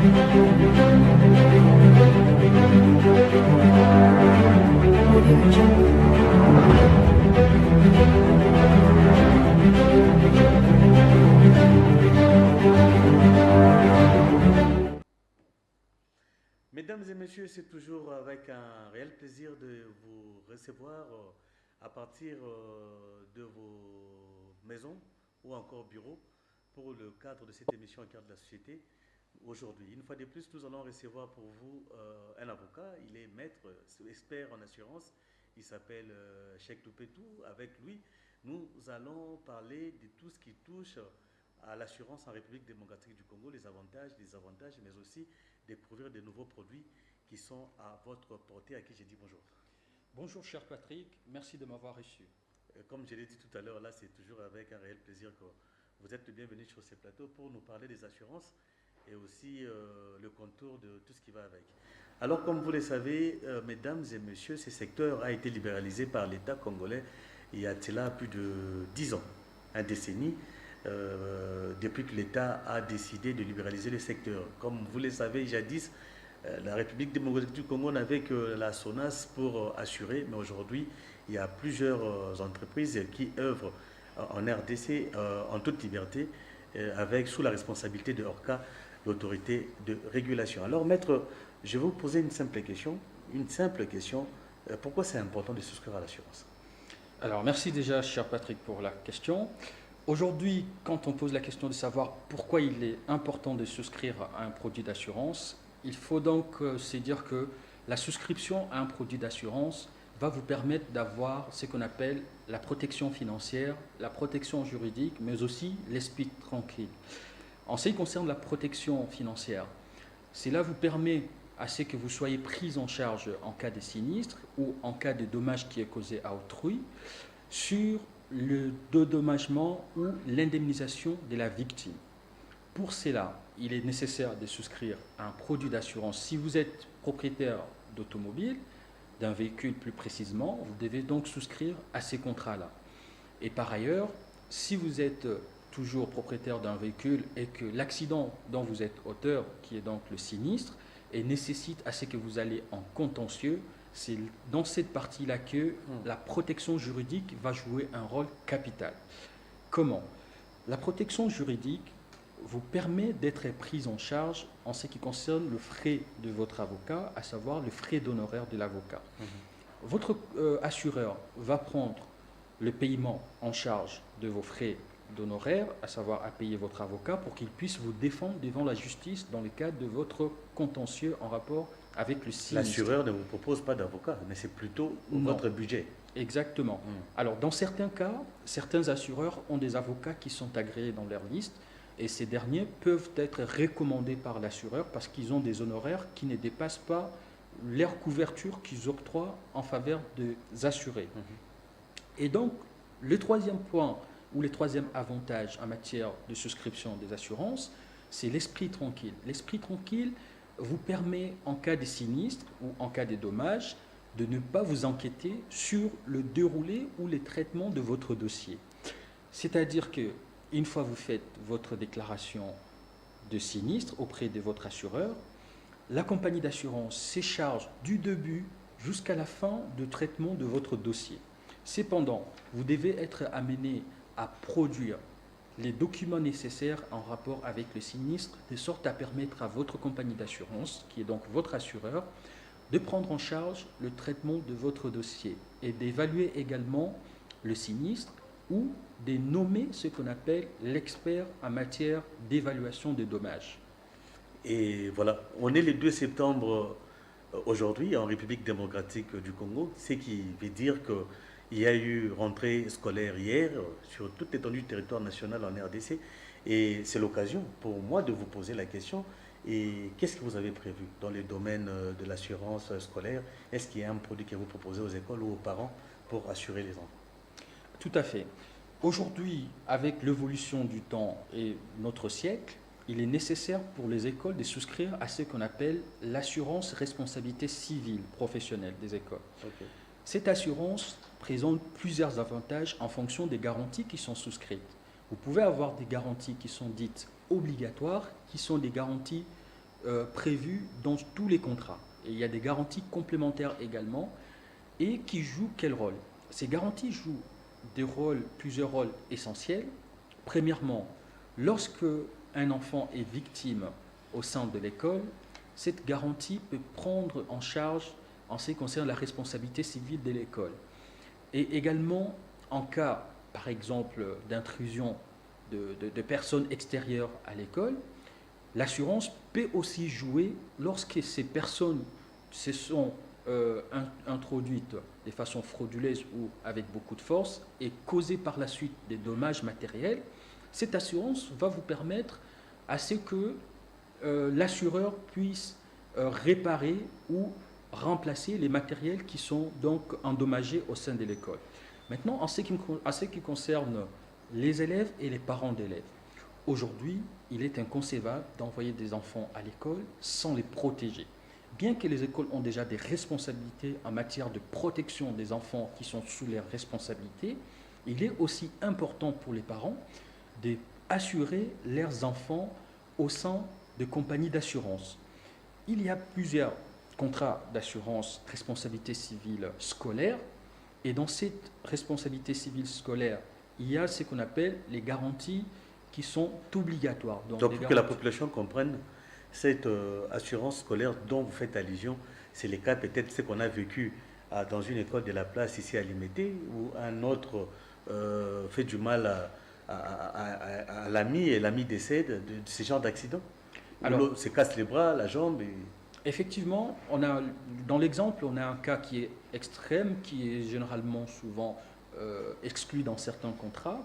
Mesdames et messieurs, c'est toujours avec un réel plaisir de vous recevoir à partir de vos maisons ou encore bureaux pour le cadre de cette émission au cœur de la société. Aujourd'hui, une fois de plus, nous allons recevoir pour vous un avocat. Il est maître, expert en assurance. Il s'appelle Cheikh Toupetou. Avec lui, nous allons parler de tout ce qui touche à l'assurance en République démocratique du Congo, les avantages, les désavantages, mais aussi découvrir de nouveaux produits qui sont à votre portée, à qui j'ai dit bonjour. Bonjour cher Patrick, merci de m'avoir reçu. Comme je l'ai dit tout à l'heure, là c'est toujours avec un réel plaisir que vous êtes le bienvenu sur ces plateaux pour nous parler des assurances et aussi le contour de tout ce qui va avec. Alors comme vous le savez, mesdames et messieurs, ce secteur a été libéralisé par l'État congolais il y a cela plus de 10 ans, une décennie. Depuis que l'État a décidé de libéraliser le secteur. Comme vous le savez, jadis, la République démocratique du Congo n'avait que la SONAS pour assurer, mais aujourd'hui, il y a plusieurs entreprises qui œuvrent en RDC en toute liberté, avec sous la responsabilité de ORCA, l'autorité de régulation. Alors, maître, je vais vous poser une simple question. Pourquoi c'est important de souscrire à l'assurance? Alors, merci déjà, cher Patrick, pour la question. Aujourd'hui, quand on pose la question de savoir pourquoi il est important de souscrire à un produit d'assurance, il faut donc se dire que la souscription à un produit d'assurance va vous permettre d'avoir ce qu'on appelle la protection financière, la protection juridique, mais aussi l'esprit tranquille. En ce qui concerne la protection financière, cela vous permet à ce que vous soyez pris en charge en cas de sinistre ou en cas de dommage qui est causé à autrui sur le dédommagement ou l'indemnisation de la victime. Pour cela, il est nécessaire de souscrire à un produit d'assurance. Si vous êtes propriétaire d'automobile, d'un véhicule plus précisément, vous devez donc souscrire à ces contrats-là. Et par ailleurs, si vous êtes toujours propriétaire d'un véhicule et que l'accident dont vous êtes auteur, qui est donc le sinistre, et nécessite à ce que vous allez en contentieux, c'est dans cette partie-là que la protection juridique va jouer un rôle capital. Comment? La protection juridique vous permet d'être prise en charge en ce qui concerne le frais de votre avocat, à savoir le frais d'honoraires de l'avocat. Votre assureur va prendre le paiement en charge de vos frais d'honoraires, à savoir à payer votre avocat pour qu'il puisse vous défendre devant la justice dans le cadre de votre contentieux en rapport avec le sinistre. L'assureur ne vous propose pas d'avocat, mais c'est plutôt votre budget. Exactement. Alors, dans certains cas, certains assureurs ont des avocats qui sont agréés dans leur liste et ces derniers peuvent être recommandés par l'assureur parce qu'ils ont des honoraires qui ne dépassent pas leur couverture qu'ils octroient en faveur des assurés. Et donc, le troisième point ou le troisième avantage en matière de souscription des assurances, c'est l'esprit tranquille. L'esprit tranquille vous permet, en cas de sinistre ou en cas de dommage, de ne pas vous inquiéter sur le déroulé ou les traitements de votre dossier. C'est-à-dire que une fois vous faites votre déclaration de sinistre auprès de votre assureur, la compagnie d'assurance s'écharge du début jusqu'à la fin du traitement de votre dossier. Cependant, vous devez être amené à produire les documents nécessaires en rapport avec le sinistre, de sorte à permettre à votre compagnie d'assurance, qui est donc votre assureur, de prendre en charge le traitement de votre dossier et d'évaluer également le sinistre ou de nommer ce qu'on appelle l'expert en matière d'évaluation des dommages. Et voilà, on est le 2 septembre aujourd'hui en République démocratique du Congo, ce qui veut dire qu'il y a eu rentrée scolaire hier sur toute l'étendue du territoire national en RDC. Et c'est l'occasion pour moi de vous poser la question. Et qu'est-ce que vous avez prévu dans le domaine de l'assurance scolaire? Est-ce qu'il y a un produit que vous proposez aux écoles ou aux parents pour assurer les enfants? Tout à fait. Aujourd'hui, avec l'évolution du temps et notre siècle, il est nécessaire pour les écoles de souscrire à ce qu'on appelle l'assurance responsabilité civile professionnelle des écoles. Okay. Cette assurance présente plusieurs avantages en fonction des garanties qui sont souscrites. Vous pouvez avoir des garanties qui sont dites obligatoires, qui sont des garanties prévues dans tous les contrats. Et il y a des garanties complémentaires également. Et qui jouent quel rôle? Ces garanties jouent plusieurs rôles essentiels. Premièrement, lorsque un enfant est victime au sein de l'école, cette garantie peut prendre en charge en ce qui concerne la responsabilité civile de l'école. Et également, en cas, par exemple, d'intrusion de personnes extérieures à l'école, l'assurance peut aussi jouer lorsque ces personnes se sont introduites de façon frauduleuse ou avec beaucoup de force et causées par la suite des dommages matériels. Cette assurance va vous permettre à ce que l'assureur puisse réparer ou remplacer les matériels qui sont donc endommagés au sein de l'école. Maintenant, en ce qui concerne les élèves et les parents d'élèves, aujourd'hui, il est inconcevable d'envoyer des enfants à l'école sans les protéger. Bien que les écoles ont déjà des responsabilités en matière de protection des enfants qui sont sous leur responsabilité, il est aussi important pour les parents d'assurer leurs enfants au sein de compagnies d'assurance. Il y a plusieurs contrats d'assurance responsabilité civile scolaire et dans cette responsabilité civile scolaire, il y a ce qu'on appelle les garanties qui sont obligatoires. Donc pour que la population comprenne, cette assurance scolaire dont vous faites allusion, c'est le cas peut-être ce qu'on a vécu dans une école de la place ici à Limité, où un autre fait du mal à l'ami et l'ami décède de ce genre d'accident. Alors, se casse les bras, la jambe. Effectivement, dans l'exemple, on a un cas qui est extrême, qui est généralement souvent exclu dans certains contrats,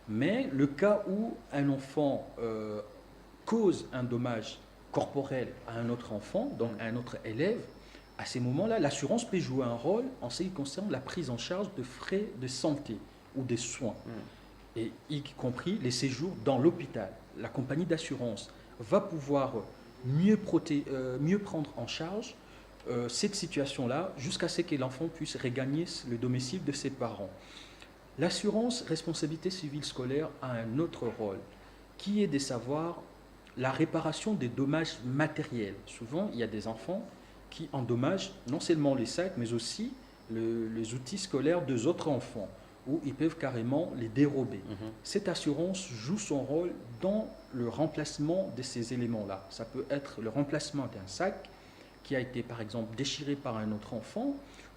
mais le cas où un enfant cause un dommage corporel à un autre enfant, donc à un autre élève, à ces moments-là, l'assurance peut jouer un rôle en ce qui concerne la prise en charge de frais de santé ou des soins, et y compris les séjours dans l'hôpital. La compagnie d'assurance va pouvoir mieux prendre en charge cette situation-là jusqu'à ce que l'enfant puisse regagner le domicile de ses parents. L'assurance responsabilité civile scolaire a un autre rôle, qui est de savoir la réparation des dommages matériels. Souvent, il y a des enfants qui endommagent non seulement les sacs, mais aussi les outils scolaires des autres enfants, où ils peuvent carrément les dérober. Cette assurance joue son rôle dans le remplacement de ces éléments-là. Ça peut être le remplacement d'un sac qui a été, par exemple, déchiré par un autre enfant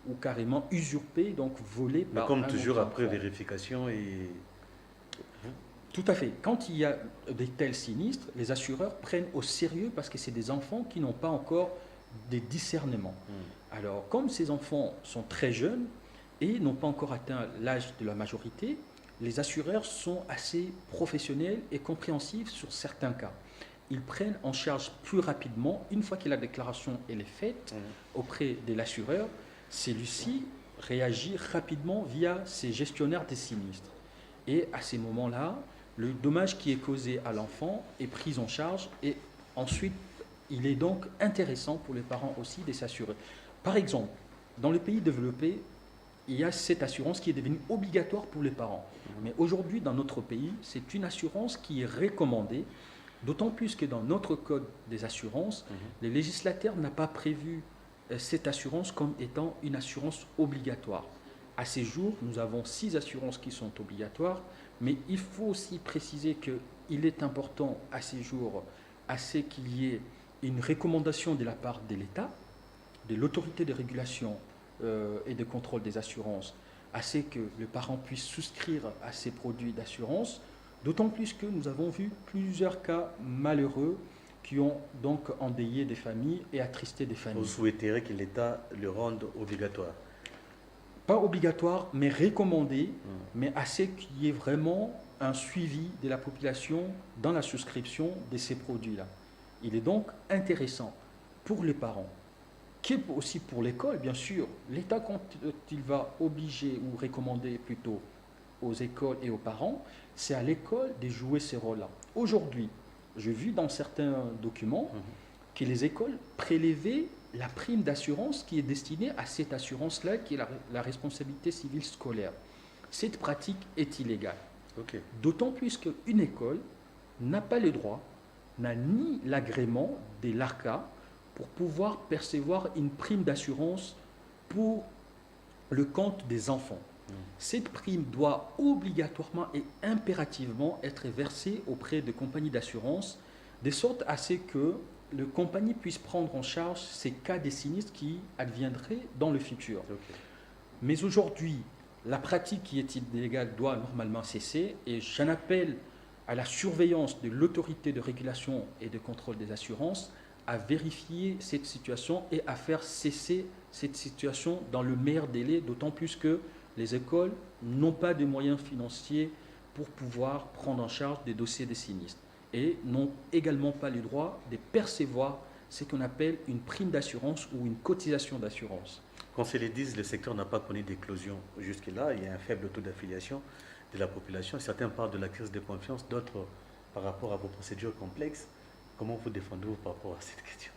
ou carrément usurpé, donc volé par un autre enfant. Mais comme toujours, après vérification et... Tout à fait. Quand il y a de tels sinistres, les assureurs prennent au sérieux parce que c'est des enfants qui n'ont pas encore des discernements. Alors, comme ces enfants sont très jeunes et n'ont pas encore atteint l'âge de la majorité, les assureurs sont assez professionnels et compréhensifs sur certains cas. Ils prennent en charge plus rapidement, une fois que la déclaration est faite auprès de l'assureur, celui-ci réagit rapidement via ses gestionnaires des sinistres. Et à ces moments-là, le dommage qui est causé à l'enfant est pris en charge et ensuite, il est donc intéressant pour les parents aussi de s'assurer. Par exemple, dans les pays développés, il y a cette assurance qui est devenue obligatoire pour les parents. Mais aujourd'hui, dans notre pays, c'est une assurance qui est recommandée, d'autant plus que dans notre code des assurances, le législateur n'a pas prévu cette assurance comme étant une assurance obligatoire. À ces jours, nous avons 6 assurances qui sont obligatoires, mais il faut aussi préciser qu'il est important à ces jours qu'il y ait une recommandation de la part de l'État, de l'autorité de régulation et de contrôle des assurances, à ce que le parent puisse souscrire à ces produits d'assurance, d'autant plus que nous avons vu plusieurs cas malheureux qui ont donc endeuillé des familles et attristé des familles. Vous souhaiteriez que l'État le rende obligatoire? Pas obligatoire, mais recommandé, mais à ce qu'il y ait vraiment un suivi de la population dans la souscription de ces produits-là. Il est donc intéressant pour les parents, qui aussi pour l'école, bien sûr. L'État, quand il va obliger ou recommander plutôt aux écoles et aux parents, c'est à l'école de jouer ces rôles-là. Aujourd'hui, j'ai vu dans certains documents que les écoles prélevaient la prime d'assurance qui est destinée à cette assurance-là, qui est la responsabilité civile scolaire. Cette pratique est illégale. D'autant plus qu'une école n'a pas le droit n'a ni l'agrément de l'ARCA pour pouvoir percevoir une prime d'assurance pour le compte des enfants. Cette prime doit obligatoirement et impérativement être versée auprès de compagnies d'assurance, de sorte à ce que la compagnie puisse prendre en charge ces cas de sinistres qui adviendraient dans le futur. Ok. Mais aujourd'hui, la pratique qui est illégale doit normalement cesser et j'en appelle à la surveillance de l'autorité de régulation et de contrôle des assurances à vérifier cette situation et à faire cesser cette situation dans le meilleur délai, d'autant plus que les écoles n'ont pas de moyens financiers pour pouvoir prendre en charge des dossiers de sinistres et n'ont également pas le droit de percevoir ce qu'on appelle une prime d'assurance ou une cotisation d'assurance. Qu'on se le dise, le secteur n'a pas connu d'éclosion jusque-là. Il y a un faible taux d'affiliation de la population. Certains parlent de la crise de confiance, d'autres par rapport à vos procédures complexes. Comment vous défendez-vous par rapport à cette question?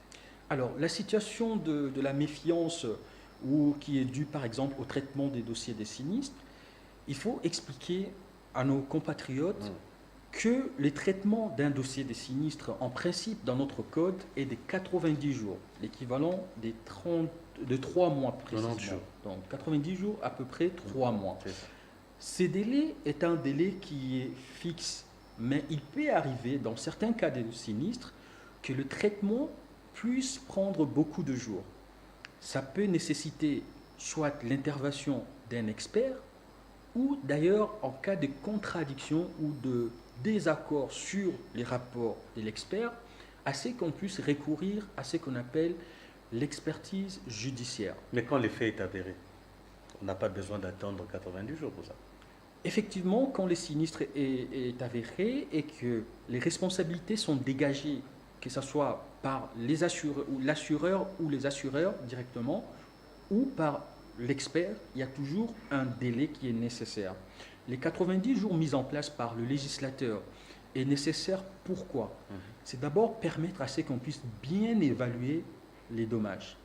Alors, la situation de la méfiance ou qui est due par exemple au traitement des dossiers des sinistres, il faut expliquer à nos compatriotes que le traitement d'un dossier des sinistres, en principe dans notre code, est de 90 jours, l'équivalent de 3 mois précisément. 90 jours. Donc 90 jours, à peu près 3 mois. C'est ça. Ce délai est un délai qui est fixe, mais il peut arriver dans certains cas de sinistres que le traitement puisse prendre beaucoup de jours. Ça peut nécessiter soit l'intervention d'un expert ou d'ailleurs en cas de contradiction ou de désaccord sur les rapports de l'expert, à ce qu'on puisse recourir à ce qu'on appelle l'expertise judiciaire. Mais quand le fait est avéré, on n'a pas besoin d'attendre 90 jours pour ça. Effectivement, quand le sinistre est avéré et que les responsabilités sont dégagées, que ce soit par les assureurs ou l'assureur ou les assureurs directement, ou par l'expert, il y a toujours un délai qui est nécessaire. Les 90 jours mis en place par le législateur est nécessaire pourquoi? C'est d'abord permettre à ce qu'on puisse bien évaluer les dommages,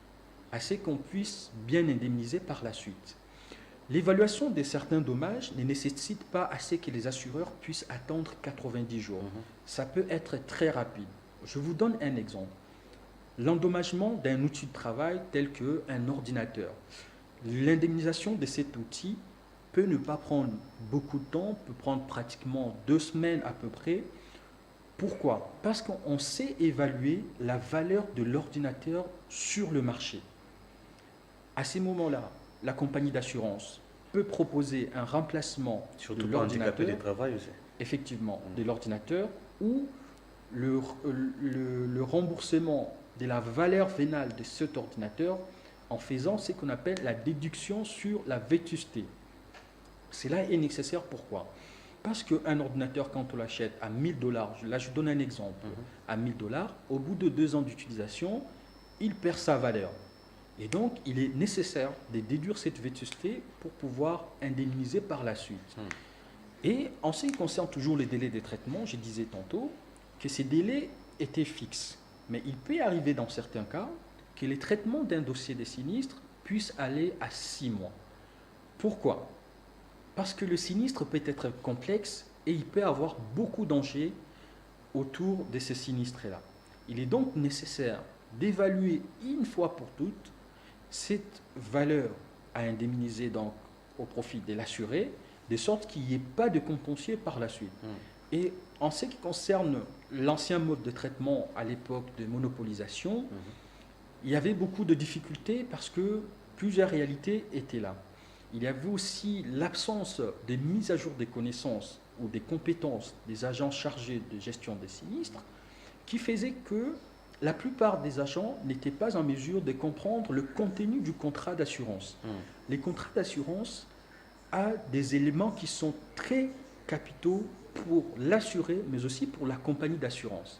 à ce qu'on puisse bien indemniser par la suite. L'évaluation de certains dommages ne nécessite pas à ce que les assureurs puissent attendre 90 jours. Ça peut être très rapide. Je vous donne un exemple. L'endommagement d'un outil de travail tel qu'un ordinateur. L'indemnisation de cet outil peut ne pas prendre beaucoup de temps, peut prendre pratiquement 2 semaines à peu près. Pourquoi? Parce qu'on sait évaluer la valeur de l'ordinateur sur le marché. À ces moments-là, la compagnie d'assurance peut proposer un remplacement Surtout de pour handicapés l'ordinateur, du travail aussi. effectivement, de l'ordinateur, ou le remboursement de la valeur vénale de cet ordinateur en faisant ce qu'on appelle la déduction sur la vétusté. Cela est nécessaire pourquoi? Parce qu'un ordinateur, quand on l'achète à 1 000 $, là je donne un exemple, à 1 000 $, au bout de 2 ans d'utilisation, il perd sa valeur. Et donc, il est nécessaire de déduire cette vétusté pour pouvoir indemniser par la suite. Et en ce qui concerne toujours les délais de traitement, je disais tantôt que ces délais étaient fixes. Mais il peut arriver dans certains cas que les traitements d'un dossier de sinistre puissent aller à 6 mois. Pourquoi? Parce que le sinistre peut être complexe et il peut avoir beaucoup d'enjeux autour de ce sinistre-là. Il est donc nécessaire d'évaluer une fois pour toutes cette valeur à indemniser donc au profit de l'assuré, de sorte qu'il n'y ait pas de contentieux par la suite. Et en ce qui concerne l'ancien mode de traitement à l'époque de monopolisation, il y avait beaucoup de difficultés parce que plusieurs réalités étaient là. Il y avait aussi l'absence de mise à jour des connaissances ou des compétences des agents chargés de gestion des sinistres qui faisait que la plupart des agents n'étaient pas en mesure de comprendre le contenu du contrat d'assurance. Les contrats d'assurance ont des éléments qui sont très capitaux pour l'assuré, mais aussi pour la compagnie d'assurance.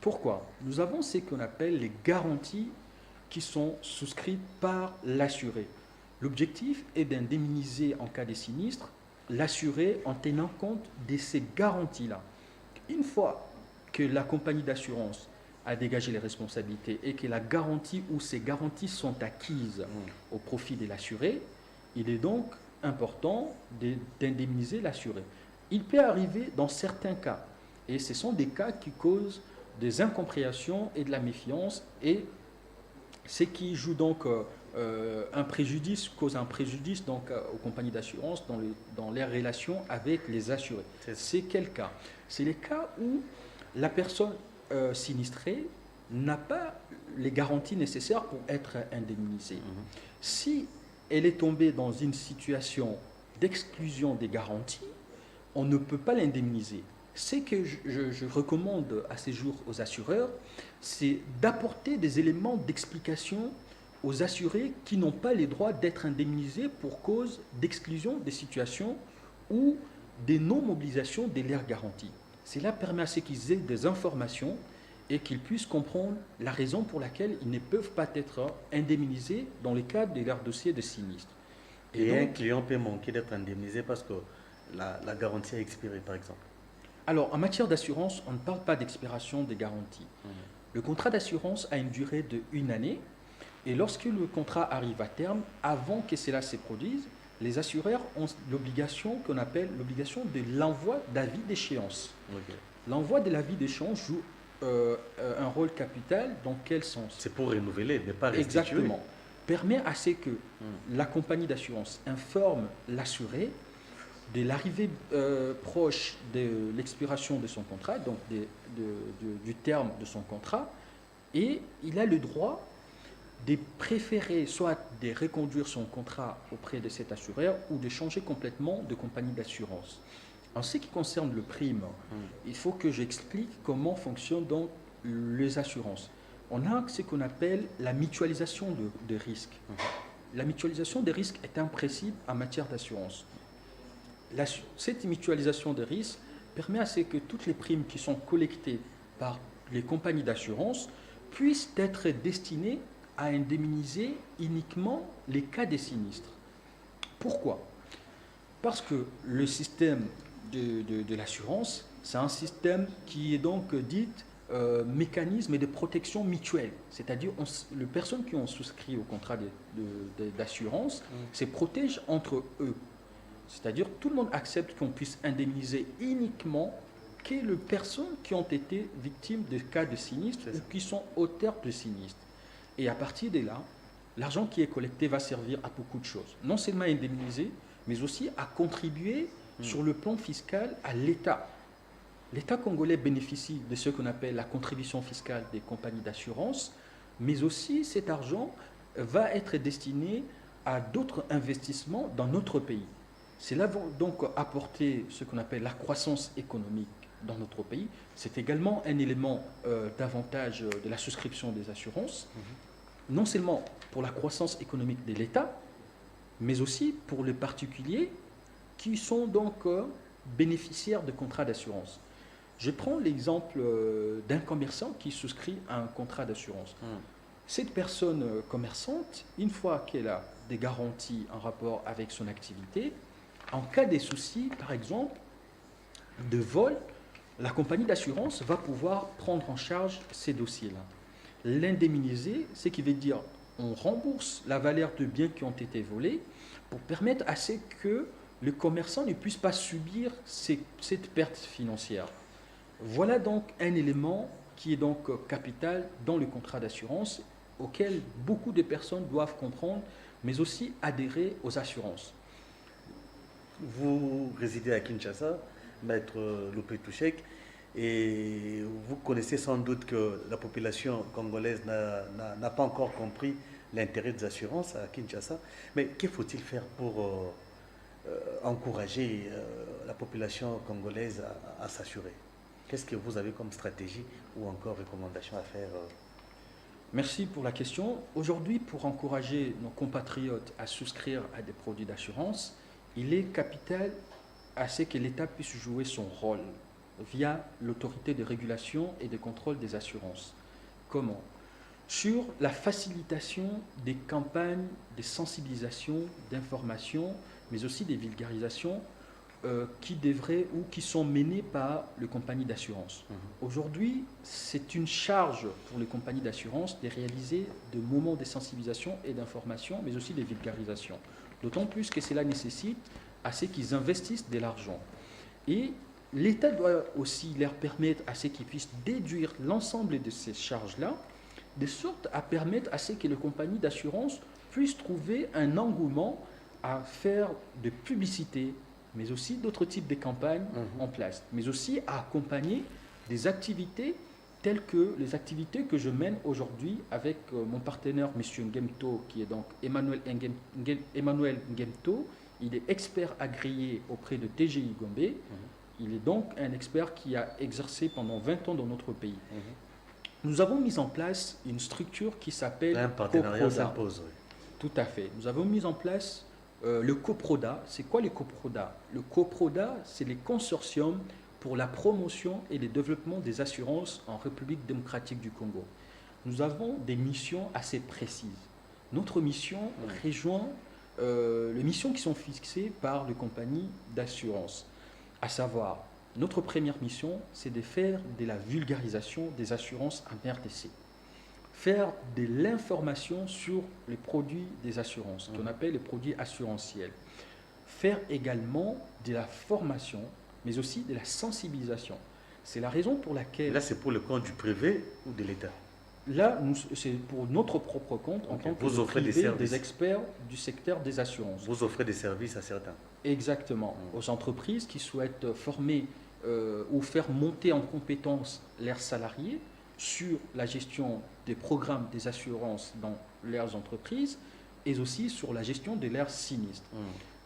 Pourquoi? Nous avons ce qu'on appelle les garanties qui sont souscrites par l'assuré. L'objectif est d'indemniser en cas de sinistre l'assuré en tenant compte de ces garanties-là. Une fois que la compagnie d'assurance a dégagé les responsabilités et que la garantie ou ces garanties sont acquises au profit de l'assuré, il est donc important d'indemniser l'assuré. Il peut arriver dans certains cas, et ce sont des cas qui causent des incompréhensions et de la méfiance, et ce qui joue donc un préjudice, cause un préjudice donc aux compagnies d'assurance dans les relations avec les assurés. C'est quel cas? C'est les cas où la personne sinistrée n'a pas les garanties nécessaires pour être indemnisée. Si elle est tombée dans une situation d'exclusion des garanties, on ne peut pas l'indemniser. Ce que je recommande à ces jours aux assureurs, c'est d'apporter des éléments d'explication aux assurés qui n'ont pas les droits d'être indemnisés pour cause d'exclusion des situations ou des non-mobilisations des leurs garanties. Cela permet à ce qu'ils aient des informations et qu'ils puissent comprendre la raison pour laquelle ils ne peuvent pas être indemnisés dans le cadre de leur dossier de sinistre. Et donc, un client peut manquer d'être indemnisé parce que la garantie a expiré, par exemple. Alors, en matière d'assurance, on ne parle pas d'expiration des garanties. Le contrat d'assurance a une durée de 1 année, et lorsque le contrat arrive à terme, avant que cela se produise, les assureurs ont l'obligation qu'on appelle l'obligation de l'envoi d'avis d'échéance. L'envoi de l'avis d'échéance joue un rôle capital. Dans quel sens? C'est pour renouveler, mais pas restituer. Exactement. Permet à ce que la compagnie d'assurance informe l'assuré de l'arrivée proche de l'expiration de son contrat, donc du terme de son contrat, et il a le droit de préférer soit de reconduire son contrat auprès de cet assureur ou de changer complètement de compagnie d'assurance. En ce qui concerne le prime, il faut que j'explique comment fonctionnent donc les assurances. On a ce qu'on appelle la mutualisation de risques. La mutualisation des risques est un principe en matière d'assurance. Cette mutualisation des risques permet à ce que toutes les primes qui sont collectées par les compagnies d'assurance puissent être destinées à indemniser uniquement les cas des sinistres. Pourquoi? Parce que le système de l'assurance, c'est un système qui est donc dit mécanisme de protection mutuelle. C'est-à-dire les personnes qui ont souscrit au contrat d'assurance se protègent entre eux. C'est-à-dire tout le monde accepte qu'on puisse indemniser uniquement que les personnes qui ont été victimes de cas de sinistre ou qui sont auteurs de sinistre. Et à partir de là, l'argent qui est collecté va servir à beaucoup de choses. Non seulement à indemniser, mais aussi à contribuer sur le plan fiscal à l'État. L'État congolais bénéficie de ce qu'on appelle la contribution fiscale des compagnies d'assurance, mais aussi cet argent va être destiné à d'autres investissements dans notre pays. Cela va donc apporter ce qu'on appelle la croissance économique dans notre pays. C'est également un élément d'avantage de la souscription des assurances, non seulement pour la croissance économique de l'État, mais aussi pour les particuliers qui sont donc bénéficiaires de contrats d'assurance. Je prends l'exemple d'un commerçant qui souscrit à un contrat d'assurance. Cette personne commerçante, une fois qu'elle a des garanties en rapport avec son activité, en cas de soucis, par exemple, de vol, la compagnie d'assurance va pouvoir prendre en charge ces dossiers-là. L'indemniser, ce qui veut dire on rembourse la valeur de biens qui ont été volés pour permettre à ce que le commerçant ne puisse pas subir cette perte financière. Voilà donc un élément qui est donc capital dans le contrat d'assurance auquel beaucoup de personnes doivent comprendre, mais aussi adhérer aux assurances. Vous résidez à Kinshasa, Maître Lopé Touchek, et vous connaissez sans doute que la population congolaise n'a pas encore compris l'intérêt des assurances à Kinshasa. Mais que faut-il faire pour encourager la population congolaise à s'assurer? Qu'est-ce que vous avez comme stratégie ou encore recommandation à faire? Merci pour la question. Aujourd'hui, pour encourager nos compatriotes à souscrire à des produits d'assurance, il est capital à ce que l'État puisse jouer son rôle via l'autorité de régulation et de contrôle des assurances. Comment? Sur la facilitation des campagnes de sensibilisation, d'information, mais aussi des vulgarisations qui devraient ou qui sont menées par les compagnies d'assurance. Aujourd'hui, c'est une charge pour les compagnies d'assurance de réaliser des moments de sensibilisation et d'information, mais aussi de vulgarisation. D'autant plus que cela nécessite à ce qu'ils investissent de l'argent. Et l'État doit aussi leur permettre à ce qu'ils puissent déduire l'ensemble de ces charges-là, de sorte à permettre à ce que les compagnies d'assurance puissent trouver un engouement à faire de publicité, mais aussi d'autres types de campagnes en place, mais aussi à accompagner des activités telles que les activités que je mène aujourd'hui avec mon partenaire, M. Ngemto, qui est donc Emmanuel Ngemto. Il est expert agréé auprès de TGI Gombe. Il est donc un expert qui a exercé pendant 20 ans dans notre pays. Nous avons mis en place une structure qui s'appelle un partenariat s'impose. Oui. Tout à fait. Nous avons mis en place le COPRODA. C'est quoi le COPRODA? Le COPRODA, c'est les consortiums pour la promotion et le développement des assurances en République démocratique du Congo. Nous avons des missions assez précises. Notre mission rejoint les missions qui sont fixées par les compagnies d'assurance. À savoir, notre première mission, c'est de faire de la vulgarisation des assurances en RDC. Faire de l'information sur les produits des assurances, qu'on appelle les produits assurantiels. Faire également de la formation, mais aussi de la sensibilisation. C'est la raison pour laquelle... Là, c'est pour le compte du privé ou de l'État? Là, c'est pour notre propre compte, en tant que vous offrez privé, des experts du secteur des assurances. Vous offrez des services à certains? Exactement. Aux entreprises qui souhaitent former ou faire monter en compétence leurs salariés sur la gestion des programmes des assurances dans leurs entreprises et aussi sur la gestion de leurs sinistres.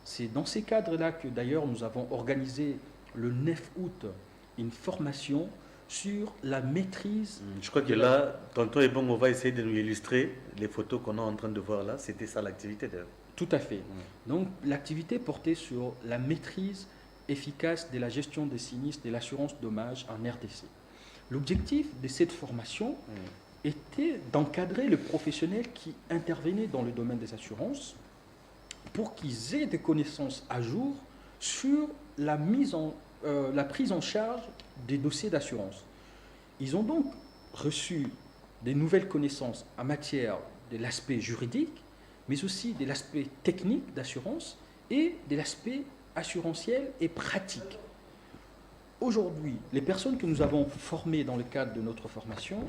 C'est dans ces cadres-là que d'ailleurs nous avons organisé le 9 août une formation sur la maîtrise. Je crois que là, tonton et bon, on va essayer de nous illustrer les photos qu'on est en train de voir là. C'était ça l'activité d'ailleurs. Tout à fait. Donc l'activité portait sur la maîtrise efficace de la gestion des sinistres et de l'assurance dommages en RDC. L'objectif de cette formation était d'encadrer les professionnels qui intervenaient dans le domaine des assurances pour qu'ils aient des connaissances à jour sur la prise en charge des dossiers d'assurance. Ils ont donc reçu des nouvelles connaissances en matière de l'aspect juridique, mais aussi de l'aspect technique d'assurance et de l'aspect assurantiel et pratique. Aujourd'hui, les personnes que nous avons formées dans le cadre de notre formation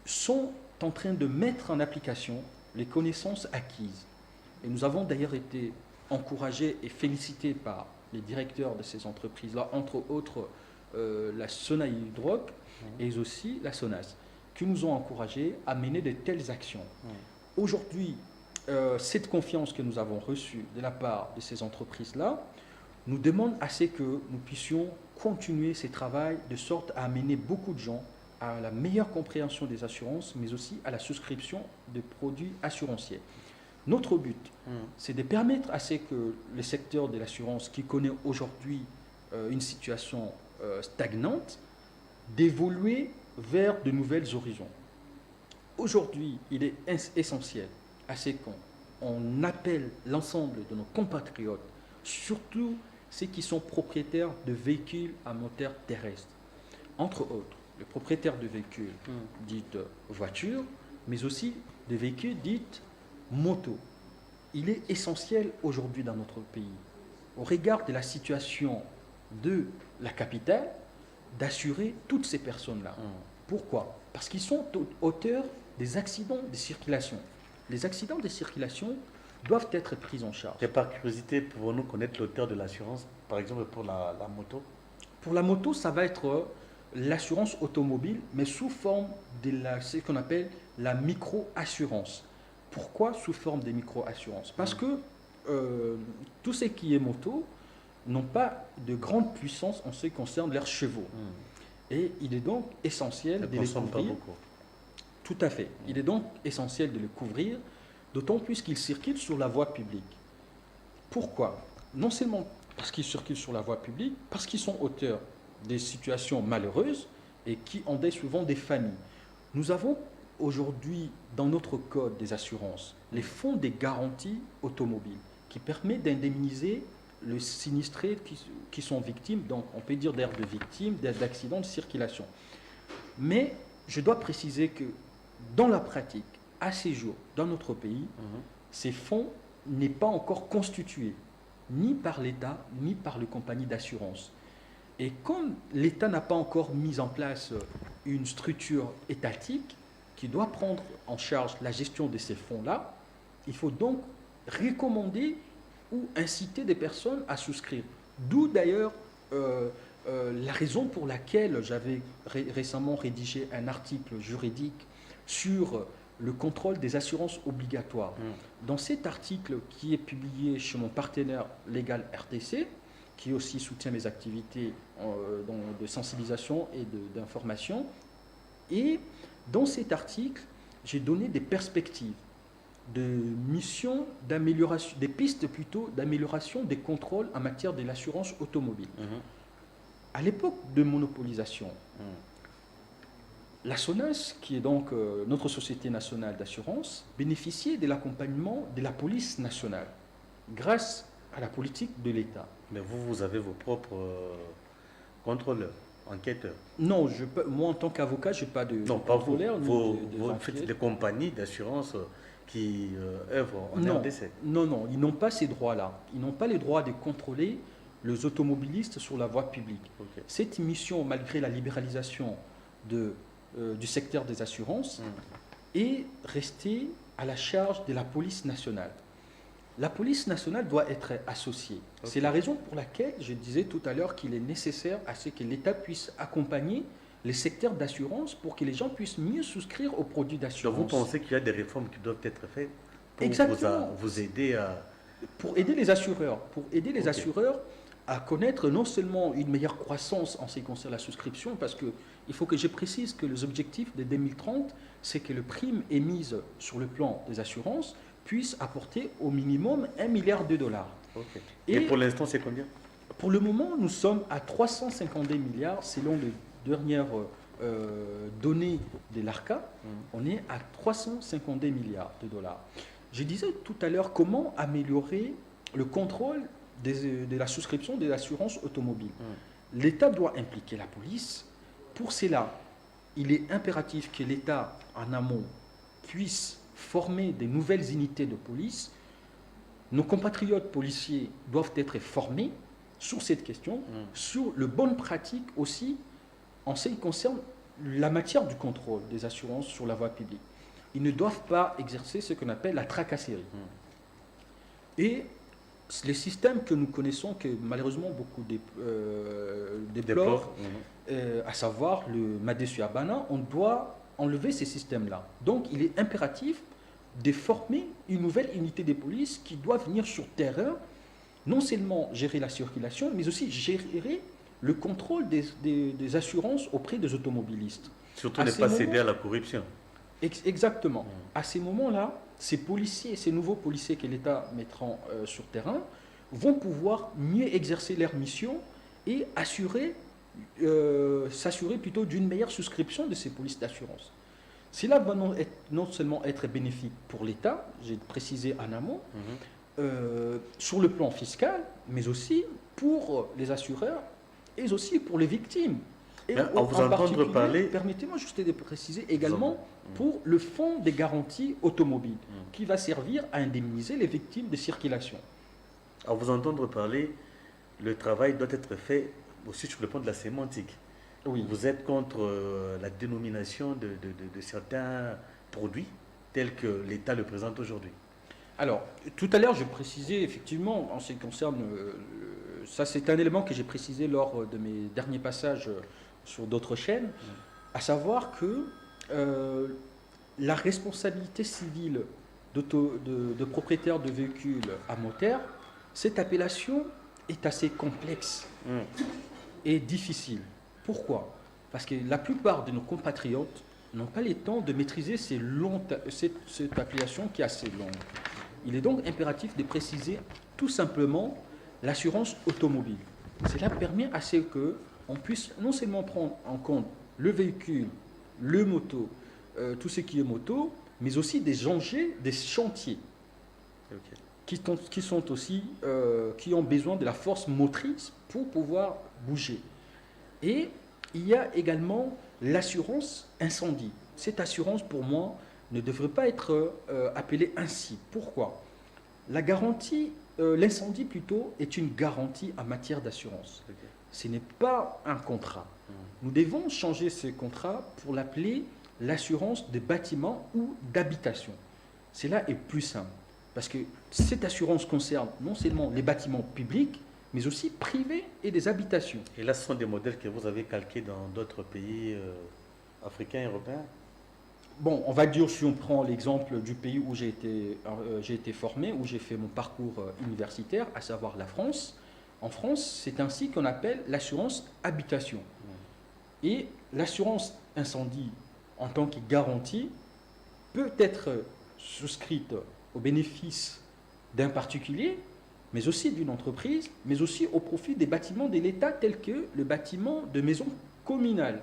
sont en train de mettre en application les connaissances acquises. Et nous avons d'ailleurs été encouragés et félicités par les directeurs de ces entreprises-là, entre autres la Sonaï Hydroc et aussi la SONAS, qui nous ont encouragés à mener de telles actions. Aujourd'hui, cette confiance que nous avons reçue de la part de ces entreprises-là nous demande assez que nous puissions continuer ce travail de sorte à amener beaucoup de gens à la meilleure compréhension des assurances, mais aussi à la souscription de produits assurantiels. Notre but, c'est de permettre à ce que le secteur de l'assurance, qui connaît aujourd'hui une situation stagnante, d'évoluer vers de nouvelles horizons. Aujourd'hui, il est essentiel à ce qu'on appelle l'ensemble de nos compatriotes, surtout ceux qui sont propriétaires de véhicules à moteur terrestre, entre autres, les propriétaires de véhicules dites voitures, mais aussi des véhicules dites motos. Il est essentiel aujourd'hui dans notre pays, au regard de la situation de la capitale, d'assurer toutes ces personnes-là. Pourquoi? Parce qu'ils sont auteurs des accidents de circulation. Les accidents de circulation doivent être pris en charge. Et par curiosité, pouvons-nous connaître l'auteur de l'assurance, par exemple pour la moto? Pour la moto, ça va être l'assurance automobile, mais sous forme de ce qu'on appelle la micro-assurance. Pourquoi sous forme de micro-assurance? Parce que tout ce qui est moto n'ont pas de grande puissance en ce qui concerne leurs chevaux. Et il est donc essentiel de les couvrir. Tout à fait. Il est donc essentiel de les couvrir, d'autant plus qu'ils circulent sur la voie publique. Pourquoi? Non seulement parce qu'ils circulent sur la voie publique, parce qu'ils sont auteurs des situations malheureuses et qui endettent souvent des familles. Nous avons aujourd'hui dans notre code des assurances les fonds des garanties automobiles qui permettent d'indemniser les sinistrés qui sont victimes, donc on peut dire d'ailleurs de victimes d'accidents de circulation. Mais je dois préciser que dans la pratique, à ces jours, dans notre pays, ces fonds n'est pas encore constitués, ni par l'État, ni par les compagnies d'assurance. Et comme l'État n'a pas encore mis en place une structure étatique qui doit prendre en charge la gestion de ces fonds-là, il faut donc recommander ou inciter des personnes à souscrire. D'où d'ailleurs la raison pour laquelle j'avais récemment rédigé un article juridique sur le contrôle des assurances obligatoires. Dans cet article qui est publié chez mon partenaire légal RTC, qui aussi soutient mes activités de sensibilisation et d'information, et dans cet article, j'ai donné des perspectives de missions d'amélioration, des pistes plutôt d'amélioration des contrôles en matière de l'assurance automobile. À l'époque de monopolisation, la SONAS, qui est donc notre Société nationale d'assurance, bénéficiait de l'accompagnement de la police nationale grâce à la politique de l'État. Mais vous avez vos propres contrôleurs, enquêteurs. Non, moi en tant qu'avocat, je n'ai pas de contrôleur. Vous faites des compagnies d'assurance qui œuvrent en RDC. Non, ils n'ont pas ces droits-là. Ils n'ont pas les droits de contrôler les automobilistes sur la voie publique. Okay. Cette mission, malgré la libéralisation du secteur des assurances, est restée à la charge de la police nationale. La police nationale doit être associée. Okay. C'est la raison pour laquelle je disais tout à l'heure qu'il est nécessaire à ce que l'État puisse accompagner les secteurs d'assurance pour que les gens puissent mieux souscrire aux produits d'assurance. Donc vous pensez qu'il y a des réformes qui doivent être faites pour vous aider à... Pour aider les assureurs, assureurs à connaître non seulement une meilleure croissance en ce qui concerne la souscription, parce qu'il faut que je précise que les objectifs de 2030, c'est que le prime émise sur le plan des assurances puisse apporter au minimum 1 milliard de dollars. Okay. Et pour l'instant, c'est combien? Pour le moment, nous sommes à 352 milliards selon les dernières données de l'ARCA. On est à 352 milliards de dollars. Je disais tout à l'heure comment améliorer le contrôle de la souscription des assurances automobiles. L'État doit impliquer la police. Pour cela, il est impératif que l'État, en amont, puisse former des nouvelles unités de police. Nos compatriotes policiers doivent être formés sur cette question, sur les bonnes pratiques aussi en ce qui concerne la matière du contrôle des assurances sur la voie publique. Ils ne doivent pas exercer ce qu'on appelle la tracasserie. Et les systèmes que nous connaissons, que malheureusement beaucoup déplorent, à savoir le Madesu Abana, on doit enlever ces systèmes-là. Donc il est impératif de former une nouvelle unité de police qui doit venir sur terrain, non seulement gérer la circulation, mais aussi gérer le contrôle des assurances auprès des automobilistes. Surtout ne pas céder à la corruption. Exactement. À ces moments-là, ces nouveaux policiers que l'État mettra sur terrain vont pouvoir mieux exercer leur mission et s'assurer plutôt d'une meilleure souscription de ces polices d'assurance. Cela va non seulement être bénéfique pour l'État, j'ai précisé en amont, sur le plan fiscal, mais aussi pour les assureurs et aussi pour les victimes. Et en vous entendre parler... Permettez-moi juste de préciser également pour le fonds des garanties automobiles qui va servir à indemniser les victimes de circulation. À vous entendre parler, le travail doit être fait aussi sur le plan de la sémantique. Oui. Vous êtes contre la dénomination de certains produits tels que l'État le présente aujourd'hui. Alors, tout à l'heure, je précisais effectivement, en ce qui concerne, ça c'est un élément que j'ai précisé lors de mes derniers passages sur d'autres chaînes, à savoir que la responsabilité civile de propriétaire de véhicules à moteur, cette appellation est assez complexe et difficile. Pourquoi? Parce que la plupart de nos compatriotes n'ont pas le temps de maîtriser cette appellation qui est assez longue. Il est donc impératif de préciser tout simplement l'assurance automobile. Cela permet à ce qu'on puisse non seulement prendre en compte le véhicule, le moto, tout ce qui est moto, mais aussi des enjeux, des chantiers qui ont besoin de la force motrice pour pouvoir bouger. Et il y a également l'assurance incendie. Cette assurance, pour moi, ne devrait pas être appelée ainsi. Pourquoi? La garantie l'incendie plutôt est une garantie en matière d'assurance. Ok. Ce n'est pas un contrat. Nous devons changer ce contrat pour l'appeler l'assurance des bâtiments ou d'habitation. Cela est plus simple parce que cette assurance concerne non seulement les bâtiments publics, mais aussi privés et des habitations. Et là, ce sont des modèles que vous avez calqués dans d'autres pays africains et européens? Bon, on va dire, si on prend l'exemple du pays où j'ai été formé, où j'ai fait mon parcours universitaire, à savoir la France. En France, c'est ainsi qu'on appelle l'assurance habitation. Et l'assurance incendie, en tant que garantie, peut être souscrite au bénéfice d'un particulier, mais aussi d'une entreprise, mais aussi au profit des bâtiments de l'État, tels que le bâtiment de maison communale.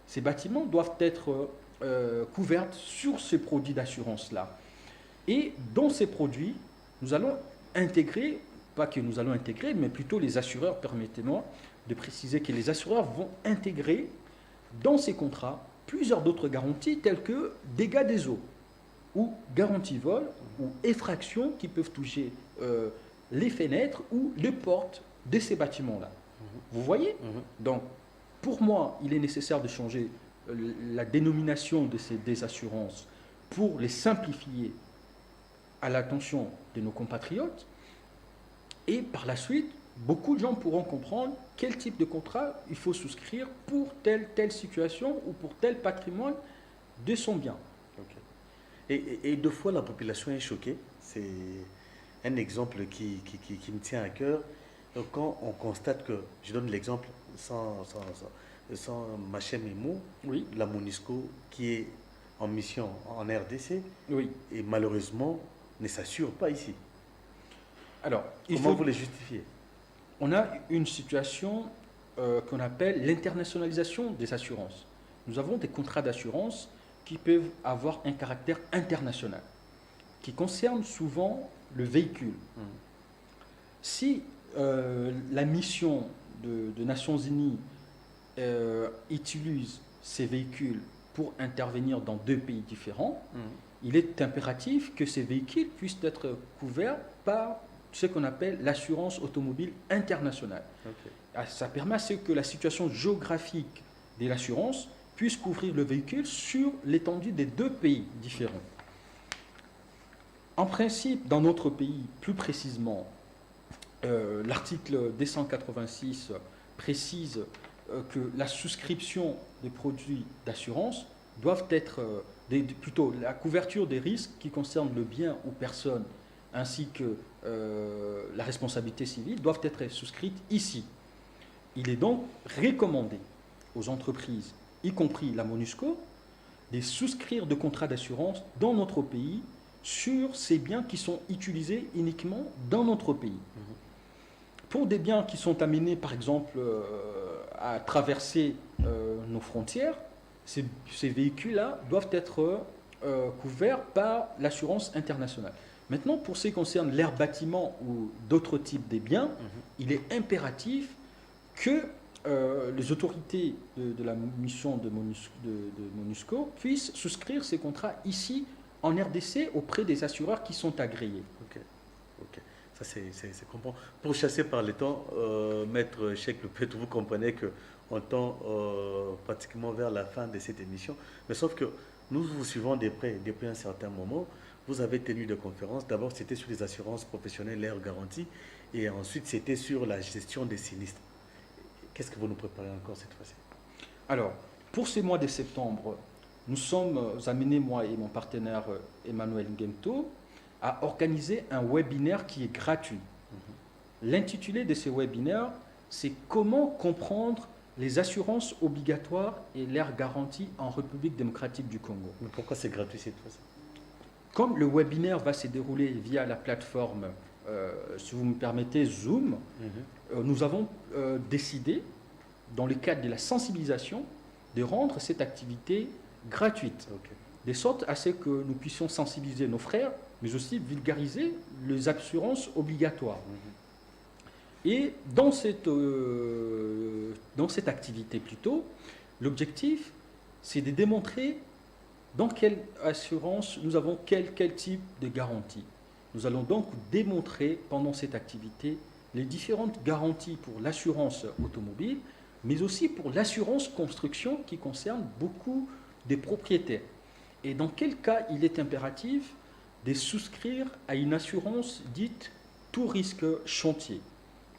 Ces bâtiments doivent être couvertes sur ces produits d'assurance-là. Et dans ces produits, nous allons intégrer, pas que nous allons intégrer, mais plutôt les assureurs, permettez-moi de préciser que les assureurs vont intégrer dans ces contrats plusieurs d'autres garanties telles que dégâts des eaux, ou garantie vol, ou effractions qui peuvent toucher les fenêtres ou les portes de ces bâtiments-là. Vous voyez? Donc, pour moi, il est nécessaire de changer la dénomination de des assurances pour les simplifier à l'attention de nos compatriotes. Et par la suite, beaucoup de gens pourront comprendre quel type de contrat il faut souscrire pour telle situation ou pour tel patrimoine de son bien. Okay. Et deux fois, la population est choquée. C'est un exemple qui me tient à cœur. Quand on constate que, je donne l'exemple sans mâcher mes mots, Oui. la MONUSCO qui est en mission en RDC Oui. et malheureusement ne s'assure pas ici. Alors, comment vous les justifiez? On a une situation qu'on appelle l'internationalisation des assurances. Nous avons des contrats d'assurance qui peuvent avoir un caractère international, qui concernent souvent le véhicule. Si la mission de Nations Unies utilise ces véhicules pour intervenir dans deux pays différents, il est impératif que ces véhicules puissent être couverts par ce qu'on appelle l'assurance automobile internationale. Okay. Ça permet à ce que la situation géographique de l'assurance puisse couvrir le véhicule sur l'étendue des deux pays différents. En principe, dans notre pays, plus précisément, l'article 286 précise que la souscription des produits d'assurance doivent être, plutôt la couverture des risques qui concernent le bien ou personne, ainsi que la responsabilité civile, doivent être souscrites ici. Il est donc recommandé aux entreprises, y compris la MONUSCO, de souscrire de contrats d'assurance dans notre pays sur ces biens qui sont utilisés uniquement dans notre pays. Pour des biens qui sont amenés, par exemple, à traverser nos frontières, ces véhicules-là doivent être couverts par l'assurance internationale. Maintenant, pour ce qui concerne l'air bâtiment ou d'autres types de biens, il est impératif que les autorités de la mission de MONUSCO puissent souscrire ces contrats ici en RDC auprès des assureurs qui sont agréés. Ok. Ça, c'est comprend. Pour chasser par les temps, Maître Cheikh Loupet, vous comprenez qu'on tend pratiquement vers la fin de cette émission. Mais sauf que nous vous suivons depuis un certain moment. Vous avez tenu des conférences. D'abord, c'était sur les assurances professionnelles, l'air garantie. Et ensuite, c'était sur la gestion des sinistres. Qu'est-ce que vous nous préparez encore cette fois-ci? Alors, pour ce mois de septembre, nous sommes amenés, moi et mon partenaire Emmanuel Ngento, à organiser un webinaire qui est gratuit. L'intitulé de ce webinaire, c'est « Comment comprendre les assurances obligatoires et l'air garantie en République démocratique du Congo ». Mais pourquoi c'est gratuit cette fois-ci? Comme le webinaire va se dérouler via la plateforme, si vous me permettez, Zoom, nous avons décidé, dans le cadre de la sensibilisation, de rendre cette activité gratuite, de sorte à ce que nous puissions sensibiliser nos frères, mais aussi vulgariser les assurances obligatoires. Et dans cette activité plutôt, l'objectif, c'est de démontrer dans quelle assurance nous avons quel type de garantie. Nous allons donc démontrer pendant cette activité les différentes garanties pour l'assurance automobile, mais aussi pour l'assurance construction qui concerne beaucoup des propriétaires. Et dans quel cas il est impératif de souscrire à une assurance dite tout risque chantier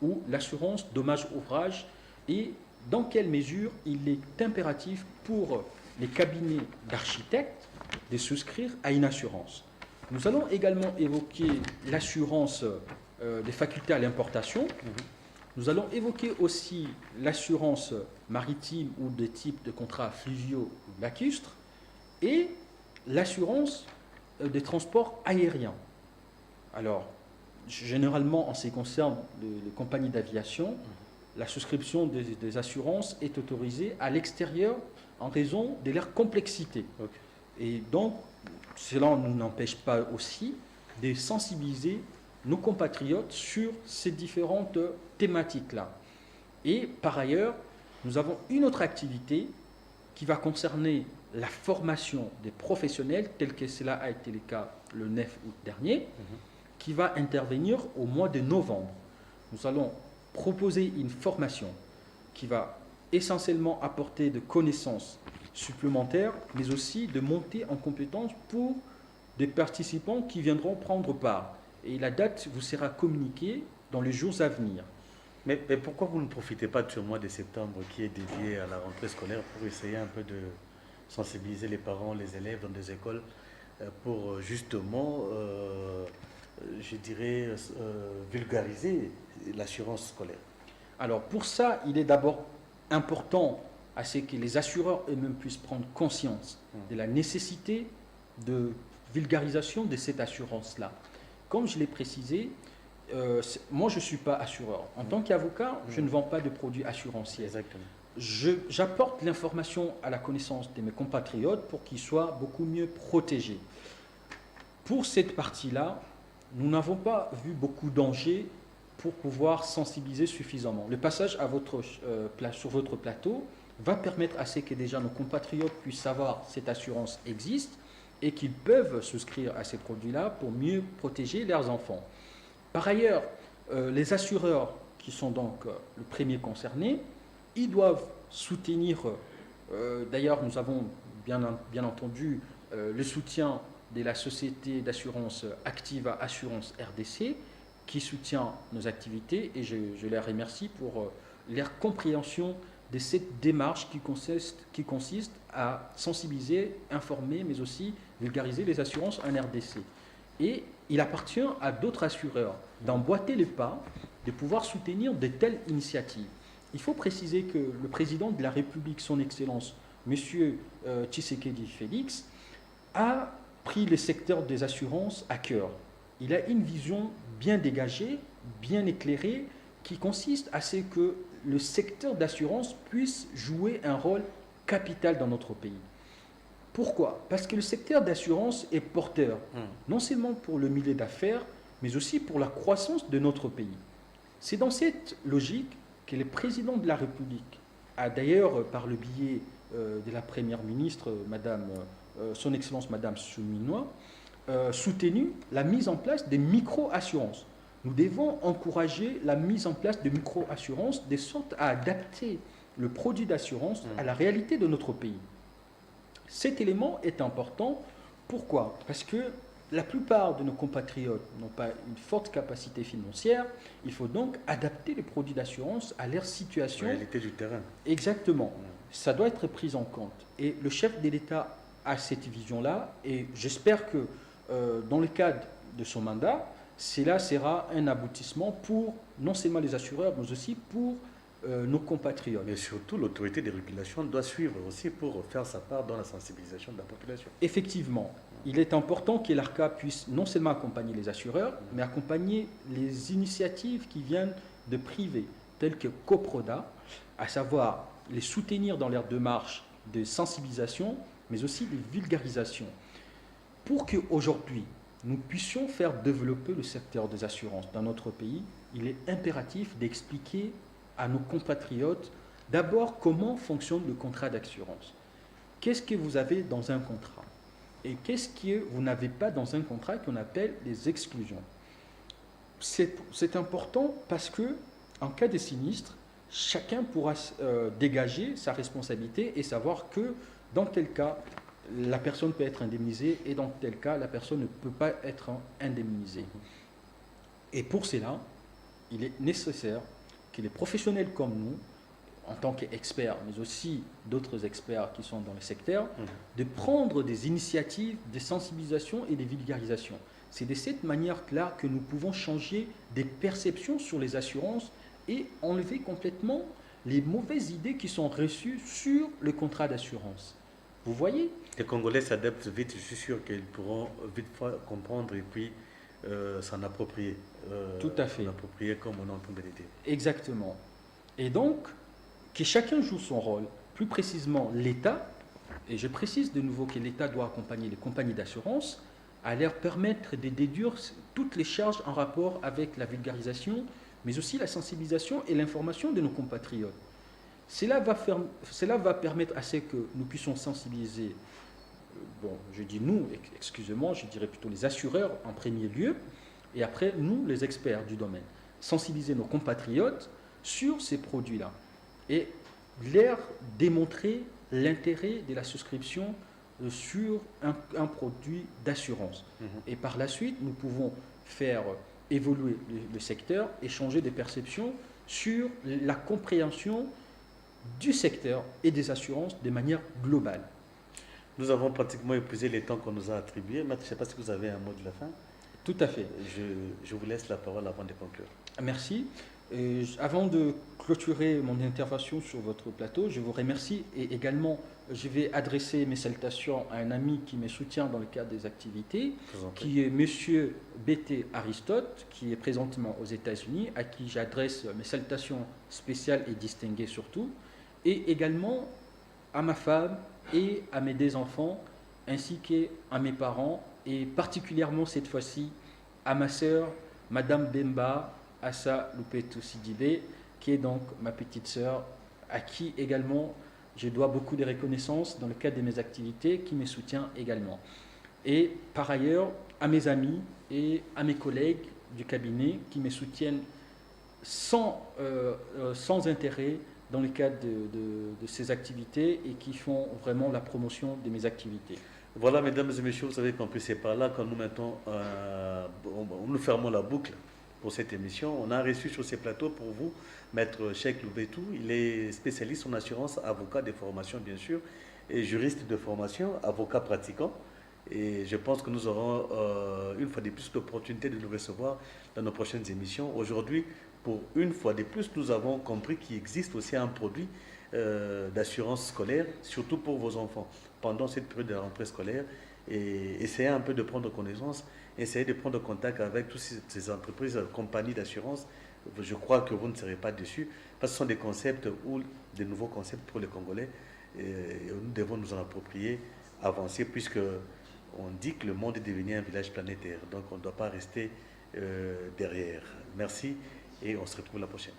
ou l'assurance dommage ouvrage, et dans quelle mesure il est impératif pour les cabinets d'architectes de souscrire à une assurance. Nous allons également évoquer l'assurance des facultés à l'importation. Nous allons évoquer aussi l'assurance maritime ou des types de contrats fluviaux ou lacustres et l'assurance des transports aériens. Alors, généralement, en ce qui concerne les compagnies d'aviation, la souscription des assurances est autorisée à l'extérieur en raison de leur complexité. Okay. Et donc, cela ne nous empêche pas aussi de sensibiliser nos compatriotes sur ces différentes thématiques-là. Et par ailleurs, nous avons une autre activité qui va concerner la formation des professionnels, tel que cela a été le cas le 9 août dernier, qui va intervenir au mois de novembre. Nous allons proposer une formation qui va essentiellement apporter de connaissances supplémentaires, mais aussi de monter en compétences pour des participants qui viendront prendre part. Et la date vous sera communiquée dans les jours à venir. Mais pourquoi vous ne profitez pas de ce mois de septembre qui est dédié à la rentrée scolaire pour essayer un peu de sensibiliser les parents, les élèves dans des écoles pour justement, je dirais, vulgariser l'assurance scolaire? Alors pour ça, il est d'abord important à ce que les assureurs eux-mêmes puissent prendre conscience de la nécessité de vulgarisation de cette assurance-là. Comme je l'ai précisé, moi je ne suis pas assureur. En tant qu'avocat, je ne vends pas de produits assurantiels. Exactement. J'apporte l'information à la connaissance de mes compatriotes pour qu'ils soient beaucoup mieux protégés. Pour cette partie-là, nous n'avons pas vu beaucoup de dangers pour pouvoir sensibiliser suffisamment. Le passage sur votre plateau va permettre à ce que déjà nos compatriotes puissent savoir que cette assurance existe et qu'ils peuvent souscrire à ces produits-là pour mieux protéger leurs enfants. Par ailleurs, les assureurs qui sont donc le premier concerné, ils doivent soutenir, d'ailleurs nous avons bien entendu le soutien de la société d'assurance Activa Assurance RDC qui soutient nos activités et je les remercie pour leur compréhension de cette démarche qui consiste à sensibiliser, informer, mais aussi vulgariser les assurances en RDC. Et il appartient à d'autres assureurs d'emboîter les pas, de pouvoir soutenir de telles initiatives. Il faut préciser que le président de la République, son Excellence, M. Tshisekedi Félix, a pris le secteur des assurances à cœur. Il a une vision bien dégagée, bien éclairée, qui consiste à ce que le secteur d'assurance puisse jouer un rôle capital dans notre pays. Pourquoi? Parce que le secteur d'assurance est porteur, non seulement pour le milieu d'affaires, mais aussi pour la croissance de notre pays. C'est dans cette logique que le président de la République a d'ailleurs, par le biais de la première ministre, son Excellence Madame Souminois, soutenu la mise en place des micro-assurances. Nous devons encourager la mise en place de micro-assurances de sorte à adapter le produit d'assurance à la réalité de notre pays. Cet élément est important. Pourquoi? Parce que la plupart de nos compatriotes n'ont pas une forte capacité financière. Il faut donc adapter les produits d'assurance à leur situation. La réalité du terrain. Exactement. Ça doit être pris en compte. Et le chef de l'État a cette vision-là. Et j'espère que dans le cadre de son mandat, cela sera un aboutissement pour non seulement les assureurs, mais aussi pour nos compatriotes. Mais surtout, l'autorité de régulation doit suivre aussi pour faire sa part dans la sensibilisation de la population. Effectivement, il est important que l'ARCA puisse non seulement accompagner les assureurs, mais accompagner les initiatives qui viennent de privés, telles que Coproda, à savoir les soutenir dans leur démarche de sensibilisation, mais aussi de vulgarisation. Pour qu'aujourd'hui, nous puissions faire développer le secteur des assurances dans notre pays, il est impératif d'expliquer à nos compatriotes d'abord comment fonctionne le contrat d'assurance. Qu'est-ce que vous avez dans un contrat? et qu'est-ce que vous n'avez pas dans un contrat qu'on appelle les exclusions. C'est important parce que en cas de sinistre, chacun pourra dégager sa responsabilité et savoir que dans tel cas, la personne peut être indemnisée et dans tel cas, la personne ne peut pas être indemnisée. Et pour cela, il est nécessaire que les professionnels comme nous, en tant qu'experts, mais aussi d'autres experts qui sont dans le secteur, de prendre des initiatives de sensibilisation et de vulgarisation. C'est de cette manière-là que nous pouvons changer des perceptions sur les assurances et enlever complètement les mauvaises idées qui sont reçues sur le contrat d'assurance. Vous voyez ? Les Congolais s'adaptent vite, je suis sûr qu'ils pourront vite comprendre et puis s'en approprier. Tout à fait. S'en approprier comme on entend de l'idée. Exactement. Et donc, que chacun joue son rôle, plus précisément l'État, et je précise de nouveau que l'État doit accompagner les compagnies d'assurance, à leur permettre de déduire toutes les charges en rapport avec la vulgarisation, mais aussi la sensibilisation et l'information de nos compatriotes. Cela va permettre à ce que nous puissions sensibiliser, je dis nous, excusez-moi, je dirais plutôt les assureurs en premier lieu, et après nous, les experts du domaine, sensibiliser nos compatriotes sur ces produits-là et leur démontrer l'intérêt de la souscription sur un produit d'assurance. Et par la suite, nous pouvons faire évoluer le secteur et changer des perceptions sur la compréhension du secteur et des assurances de manière globale. Nous avons pratiquement épuisé les temps qu'on nous a attribués. Maître, je ne sais pas si vous avez un mot de la fin. Tout à fait. Je vous laisse la parole avant de conclure. Merci. Avant de clôturer mon intervention sur votre plateau, je vous remercie et également je vais adresser mes salutations à un ami qui me soutient dans le cadre des activités, qui est Monsieur B.T. Aristote, qui est présentement aux États-Unis, à qui j'adresse mes salutations spéciales et distinguées surtout, et également à ma femme et à mes deux enfants, ainsi qu'à mes parents, et particulièrement cette fois-ci à ma sœur, Madame Bemba Assa Lupetu Sidibé, qui est donc ma petite sœur, à qui également je dois beaucoup de reconnaissance dans le cadre de mes activités, qui me soutient également. Et par ailleurs, à mes amis et à mes collègues du cabinet qui me soutiennent sans intérêt dans le cadre de ces activités et qui font vraiment la promotion de mes activités. Voilà, mesdames et messieurs, vous savez qu'en plus c'est par là, quand nous mettons, nous fermons la boucle pour cette émission. On a reçu sur ces plateaux pour vous Maître Cheikh Loubetou. Il est spécialiste en assurance, avocat de formation bien sûr, et juriste de formation, avocat pratiquant. Et je pense que nous aurons une fois de plus l'opportunité de nous recevoir dans nos prochaines émissions. Aujourd'hui, pour une fois de plus, nous avons compris qu'il existe aussi un produit d'assurance scolaire, surtout pour vos enfants, pendant cette période de rentrée scolaire. Et essayez un peu de prendre connaissance, essayez de prendre contact avec toutes ces entreprises, compagnies d'assurance. Je crois que vous ne serez pas déçus, parce que ce sont des concepts ou des nouveaux concepts pour les Congolais. Et nous devons nous en approprier, avancer, puisque on dit que le monde est devenu un village planétaire. Donc on ne doit pas rester derrière. Merci et on se retrouve la prochaine.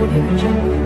Audio Jungle.